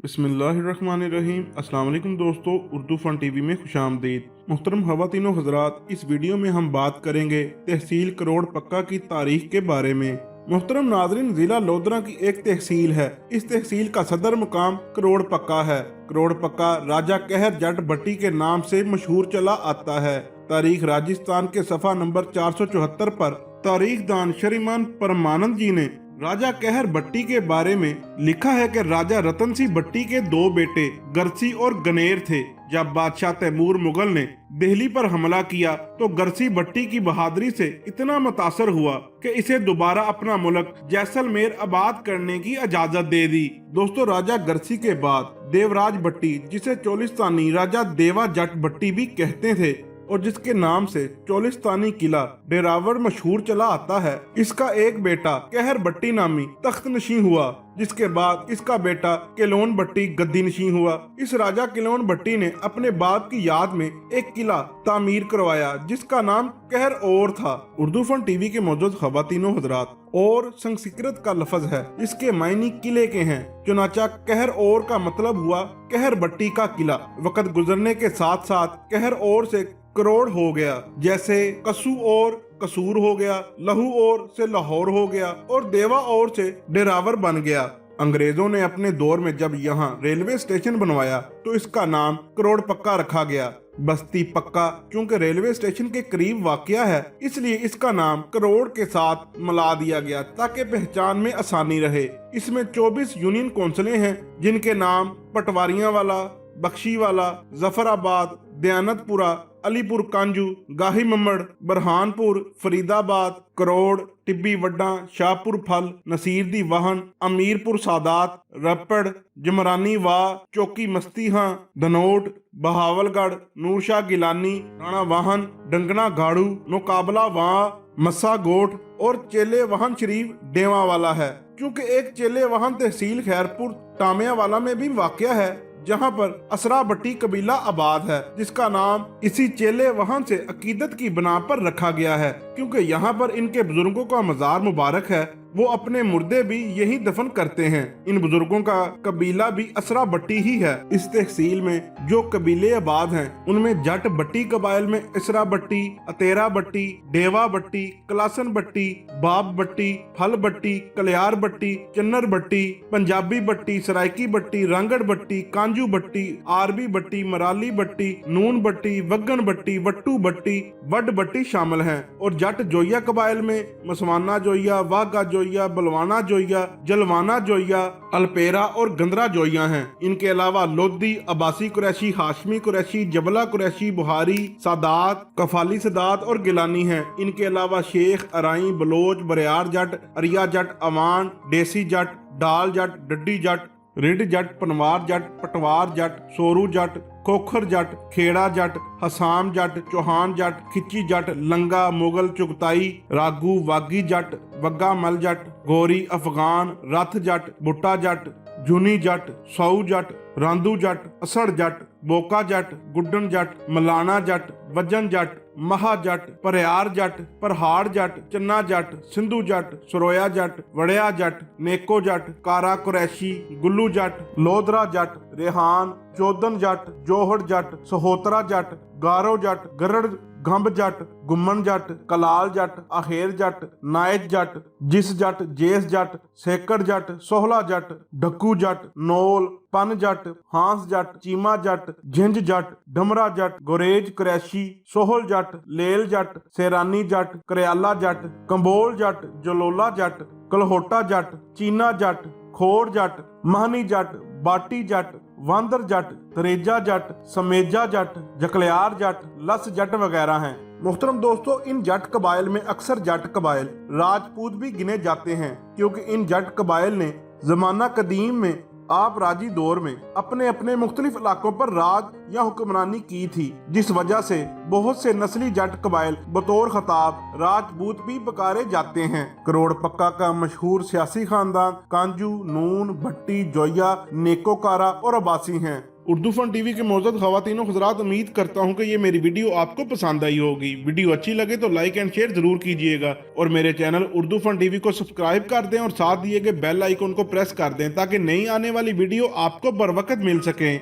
बिस्मिल्लाहिर्रहमानिर्रहीम। अस्सलाम वालेकुम दोस्तों, उर्दू फन टीवी में खुशामदीद। मोहतरम खवातीन व हज़रात, इस वीडियो में हम बात करेंगे तहसील करोड़ पक्का की तारीख के बारे में। मोहतरम नाज़रीन, जिला लोधरा की एक तहसील है। इस तहसील का सदर मुकाम करोड़ पक्का है। करोड़ पक्का राजा कहर जट भट्टी के नाम से मशहूर चला आता है। तारीख राजस्थान के सफ़ा नंबर 474 पर तारीख दान श्रीमान परमानंद जी ने राजा कहर भट्टी के बारे में लिखा है कि राजा रतन सिंह भट्टी के दो बेटे गरसी और गनेर थे। जब बादशाह तैमूर मुगल ने दिल्ली पर हमला किया तो गरसी भट्टी की बहादुरी से इतना मुतासर हुआ कि इसे दोबारा अपना मुल्क जैसलमेर आबाद करने की इजाजत दे दी। दोस्तों, राजा गरसी के बाद देवराज भट्टी, जिसे चोलिस्तानी राजा देवा जट भट्टी भी कहते थे और जिसके नाम से चोलिस्तानी किला डेरावर मशहूर चला आता है, इसका एक बेटा कहर भट्टी नामी तख्त नशीं हुआ, जिसके बाद इसका बेटा किलोन भट्टी गद्दी नशीं हुआ। इस राजा किलोन भट्टी ने अपने बाप की याद में एक किला तामीर करवाया जिसका नाम कहर और था। उर्दू फन टीवी के मौजूद खवातीनों हजरात, और संस्कृत का लफ्ज है, इसके मायने किले के हैं। चुनाचा कहर और का मतलब हुआ कहर भट्टी का किला। वक्त गुजरने के साथ साथ कहर और से करोड़ हो गया, जैसे कसू और कसूर हो गया, लहू और से लाहौर हो गया और देवा और से डेरावर बन गया। अंग्रेजों ने अपने दौर में जब यहाँ रेलवे स्टेशन बनवाया तो इसका नाम करोड़ पक्का रखा गया। बस्ती पक्का चूंकि रेलवे स्टेशन के करीब वाक़या है, इसलिए इसका नाम करोड़ के साथ मिला दिया गया ताकि पहचान में आसानी रहे। इसमें 24 यूनियन कौंसिलें हैं जिनके नाम पटवारियां वाला, बख्शी वाला, जफराबाद, दयानतपुरा, अलीपुर कांजू, गाही ममड़, बरहानपुर, फरीदाबाद, करोड़, टिब्बी वड्डा, शाहपुर फल, नसीर दी वाहन, अमीरपुर सादात, रपड़, जमरानी वाह, चौकी मस्तीहां, धनोट, बहावलगढ़, नूरशाह गिलानी, राणा वाहन, डंगना गाड़ू, मुकाबला वाह, मस्सा गोट और चेले वाहन शरीफ डेवा वाला है। क्योंकि एक चेले वाहन तहसील खैरपुर टामिया वाला में भी वाक़या है, जहां पर असरा भट्टी कबीला आबाद है, जिसका नाम इसी चेले वहां से अकीदत की बना पर रखा गया है। क्योंकि यहाँ पर इनके बुजुर्गों का मजार मुबारक है, वो अपने मुर्दे भी यही दफन करते हैं। इन बुजुर्गों का कबीला भी असरा भट्टी ही है। इस तहसील में जो कबीले आबाद हैं उनमें जट भट्टी कबाइल में असरा भट्टी, अतेरा भट्टी, डेवा भट्टी, कलासन भट्टी, बाब भट्टी, फल भट्टी, कलियार भट्टी, चन्नर भट्टी, पंजाबी भट्टी, सरायकी भट्टी, रांगड़ भट्टी, कांजू भट्टी, आरबी भट्टी, मराली भट्टी, नून भट्टी, वग्गन भट्टी, वट्टू भट्टी, वड भट्टी शामिल हैं। और जट जोइया कबाइल में मसवाना जोइया, वाघा जोइया, बलवाना जोइया, जलवाना जोइया, अल्पेरा और गंदरा जोइया हैं। इनके अलावा लोधी, अब्बासी कुरैशी, हाशमी कुरैशी, जबला कुरैशी, बुहारी, सादात, कफाली सादात और गिलानी हैं। इनके अलावा शेख, अराई, बलोच, बरियार जट, अरिया जट, अवान, देसी जट, डाल जट, डड्डी जट, रिड जट, पनवार जट, पटवार जट, सोरू जट, खोखर जट, खेड़ा जट, हसाम जट, चौहान जट, खिच्ची जट, लंगा, मुगल, चुगताई, रागू, वागी जट, वग्गा मल जट, गोरी, अफगान, रथ जट, बुट्टा जट, जूनी जट, सऊ जट, रांदू जट, असड़ जट, बोका जट, गुड्डन जट, मलाना जट, वजन जट, महा जट, परयार जट, परहाड़ जट, चन्ना जट, सिंधु जट, सरोया जट, वड़िया जट, नेको जट, कारा कुरैशी, गुल्लू जट, लोधरा जट, रेहान, चौदन जट, जोहड़ जट, सहोतरा जट, गारो जट, गरड़, गंब जट, गुम्मन जट, कलाल जट, अखेर जट, नायत जट, जिस जट, जेस जट, सेकड़ जट, सोहला जट, ढक्कू जट, नोल, पन जट, हांस जट, चीमा जट, झिंझ जट, डमरा जट, गुरेज कुरैशी, सोहल जट, लेल जट, सेरानी जट, करयाला जट, कंबोल जट, जलोला जट, कलहोटा जट, चीना जट, खोड़ जट, महनी जट, बाटी जट, वांदर जट, तरेजा जट, समेजा जट, जकलियार जट, लस जट वगैरह हैं। मुहतरम दोस्तों, इन जट कबाइल में अक्सर जट कबाइल राजपूत भी गिने जाते हैं, क्योंकि इन जट कबाइल ने जमाना कदीम में आप राजी दौर में अपने अपने मुख्तलिफ इलाकों पर राज या हुक्मरानी की थी, जिस वजह से बहुत से नस्ली जट कबाइल बतौर खताब राजपूत भी पुकारे जाते हैं। करोड़ पक्का का मशहूर सियासी खानदान कांजू, नून, भट्टी, जोइया, नेकोकारा और अब्बासी हैं। उर्दू फन टीवी के मौजूद ख़वातीनो हज़रात, उम्मीद करता हूँ कि ये मेरी वीडियो आपको पसंद आई होगी। वीडियो अच्छी लगे तो लाइक एंड शेयर जरूर कीजिएगा और मेरे चैनल उर्दू फन टीवी को सब्सक्राइब कर दें और साथ दिए गए बेल आइकन को प्रेस कर दें ताकि नई आने वाली वीडियो आपको बर वक्त मिल सके।